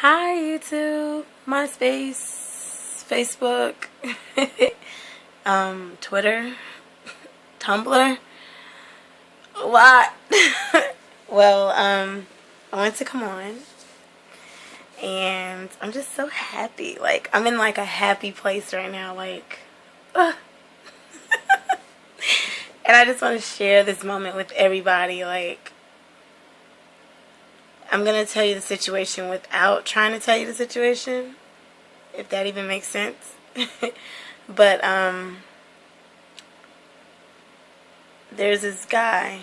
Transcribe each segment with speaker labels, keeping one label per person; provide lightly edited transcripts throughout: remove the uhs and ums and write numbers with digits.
Speaker 1: Hi YouTube, MySpace, Facebook, Twitter, Tumblr, a lot. well, I wanted to come on, and I'm just so happy. Like, I'm in like a happy place right now, like, uh. And I just want to share this moment with everybody. Like, I'm gonna tell you the situation without trying to tell you the situation, if that even makes sense. But there's this guy,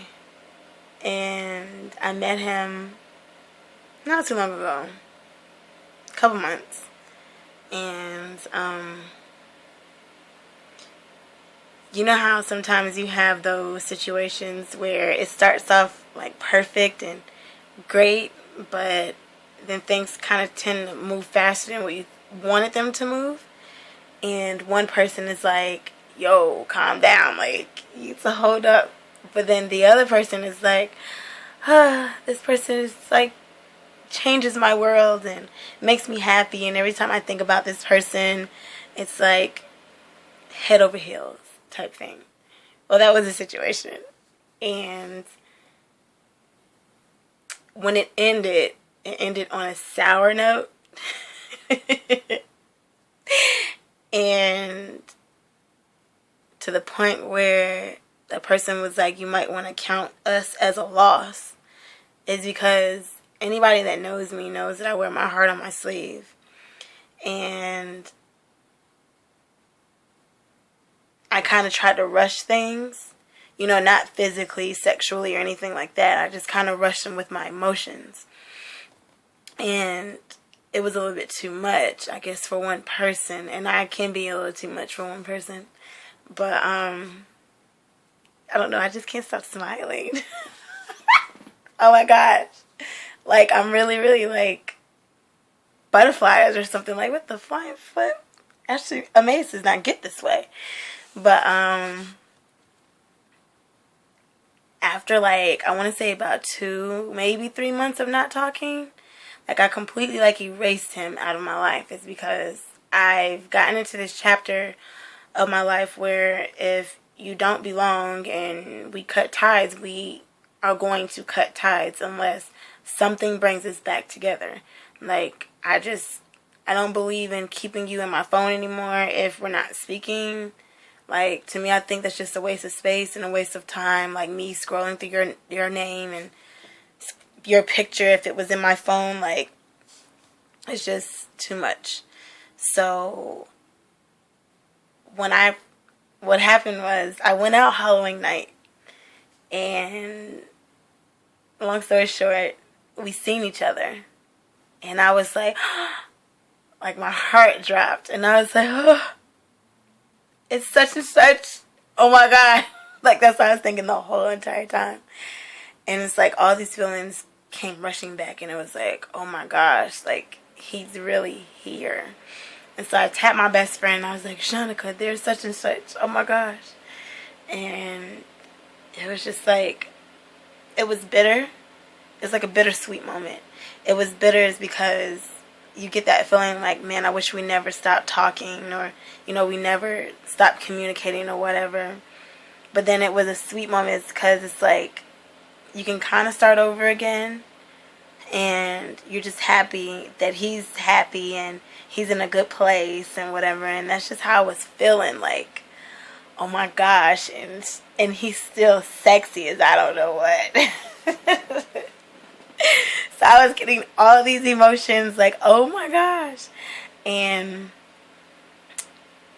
Speaker 1: and I met him not too long ago, a couple months, and you know how sometimes you have those situations where it starts off like perfect and great, but then things kind of tend to move faster than what you wanted them to move, and one person is like, yo, calm down, like, you need to hold up, but then the other person is like, this person is like, changes my world and makes me happy, and every time I think about this person, it's like head over heels type thing. Well, that was the situation, and when it ended on a sour note. And to the point where the person was like, you might want to count us as a loss, is because anybody that knows me knows that I wear my heart on my sleeve. And I kind of tried to rush things, you know, not physically, sexually, or anything like that. I just kind of rushed them with my emotions. And it was a little bit too much, I guess, for one person. And I can be a little too much for one person. But, I don't know, I just can't stop smiling. Oh my gosh. Like, I'm really, really, like, butterflies or something. Like, what the flying foot? Actually, amazed does not get this way. But, after, like, I want to say about 2, maybe 3 months of not talking, like, I completely, like, erased him out of my life. It's because I've gotten into this chapter of my life where if you don't belong and we cut ties, we are going to cut ties unless something brings us back together. Like, I don't believe in keeping you in my phone anymore if we're not speaking. Like, to me, I think that's just a waste of space and a waste of time. Like, me scrolling through your name and your picture, if it was in my phone, like, it's just too much. So what happened was, I went out Halloween night, and long story short, we seen each other, and I was like, like, my heart dropped, and I was like, oh, it's such and such, oh my God. Like, that's what I was thinking the whole entire time. And it's like all these feelings came rushing back, and it was like, oh my gosh, like, he's really here. And so I tapped my best friend, and I was like, Shanika, there's such and such, oh my gosh. And it was just like, it was bitter. It's like a bittersweet moment. It was bitter is because you get that feeling like, man, I wish we never stopped talking, or, you know, we never stopped communicating or whatever. But then it was a sweet moment because it's like, you can kind of start over again, and you're just happy that he's happy and he's in a good place and whatever. And that's just how I was feeling, like, oh my gosh, and he's still sexy as I don't know what. So I was getting all these emotions, like, oh my gosh. And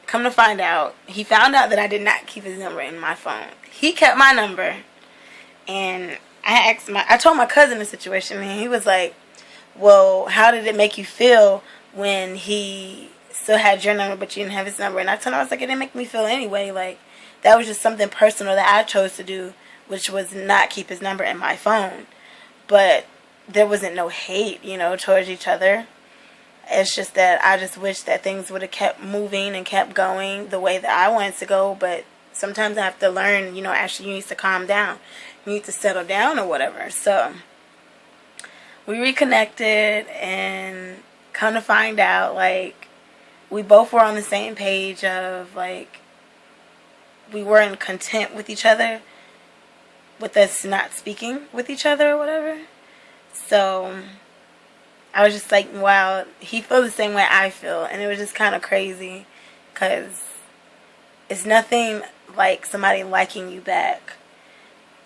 Speaker 1: come to find out, he found out that I did not keep his number in my phone. He kept my number. And I told my cousin the situation, and he was like, well, how did it make you feel when he still had your number but you didn't have his number? And I told him, I was like, it didn't make me feel anyway. Like, that was just something personal that I chose to do, which was not keep his number in my phone. But there wasn't no hate, you know, towards each other. It's just that I just wish that things would have kept moving and kept going the way that I wanted to go. But sometimes I have to learn, you know, actually you need to calm down. You need to settle down or whatever. So we reconnected, and come to find out, like, we both were on the same page of, like, we weren't content with each other, with us not speaking with each other or whatever. So I was just like, wow, he feels the same way I feel. And it was just kind of crazy because it's nothing like somebody liking you back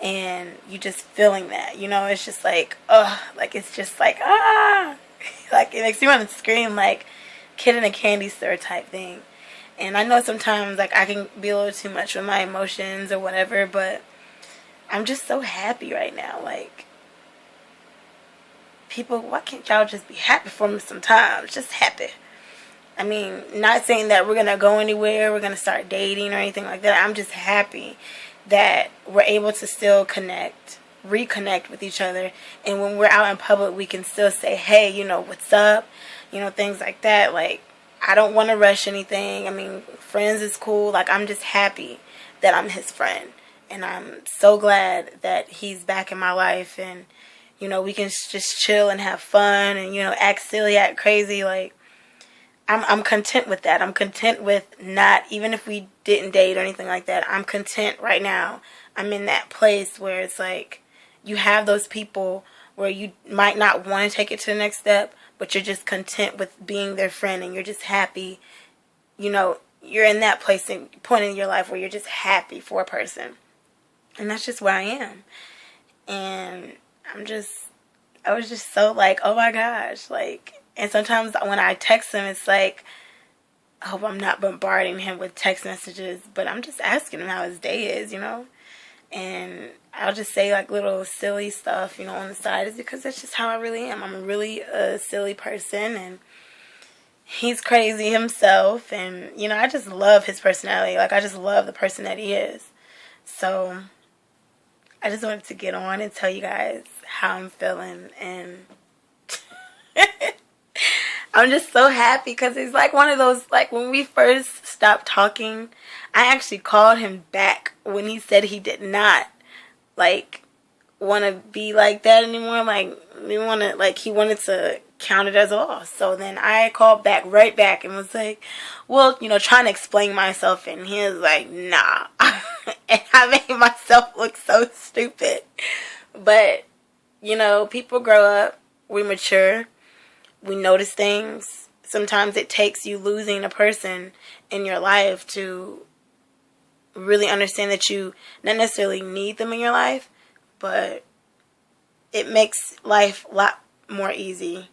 Speaker 1: and you just feeling that, you know. It's just like, ugh, like, it's just like, ah, like, it makes you want to scream, like kid in a candy store type thing. And I know sometimes, like, I can be a little too much with my emotions or whatever, but I'm just so happy right now. Like, people, why can't y'all just be happy for me sometimes? Just happy. I mean, not saying that we're going to go anywhere, we're going to start dating or anything like that. I'm just happy that we're able to still reconnect with each other. And when we're out in public, we can still say, hey, you know, what's up? You know, things like that. Like, I don't want to rush anything. I mean, friends is cool. Like, I'm just happy that I'm his friend. And I'm so glad that he's back in my life. And, you know, we can just chill and have fun and, you know, act silly, act crazy. Like, I'm content with that. I'm content with not, even if we didn't date or anything like that, I'm content right now. I'm in that place where it's like, you have those people where you might not want to take it to the next step, but you're just content with being their friend and you're just happy. You know, you're in that place and point in your life where you're just happy for a person. And that's just where I am. And I was just so like, oh my gosh, like, and sometimes when I text him, it's like, I hope I'm not bombarding him with text messages, but I'm just asking him how his day is, you know? And I'll just say, like, little silly stuff, you know, on the side, is because that's just how I really am. I'm really a silly person, and he's crazy himself, and, you know, I just love his personality. Like, I just love the person that he is. So I just wanted to get on and tell you guys how I'm feeling, and I'm just so happy because it's like one of those, like, when we first stopped talking, I actually called him back when he said he did not, like, want to be like that anymore. Like, he wanted to count it as a loss. So then I called right back and was like, well, you know, trying to explain myself, and he was like, nah. And I made myself look so stupid. But, you know, people grow up, we mature. We notice things. Sometimes it takes you losing a person in your life to really understand that you not necessarily need them in your life, but it makes life a lot more easy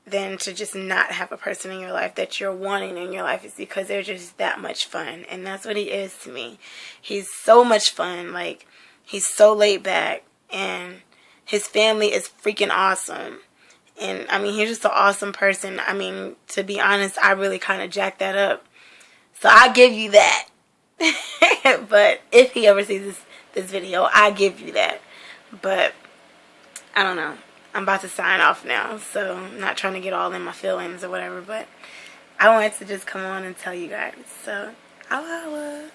Speaker 1: than to just not have a person in your life that you're wanting in your life. Is because they're just that much fun. And that's what he is to me. He's so much fun. Like, he's so laid back, and his family is freaking awesome. And, I mean, he's just an awesome person. I mean, to be honest, I really kind of jacked that up. So I give you that. But if he ever sees this video, I give you that. But, I don't know. I'm about to sign off now. So I'm not trying to get all in my feelings or whatever. But I wanted to just come on and tell you guys. So, holla.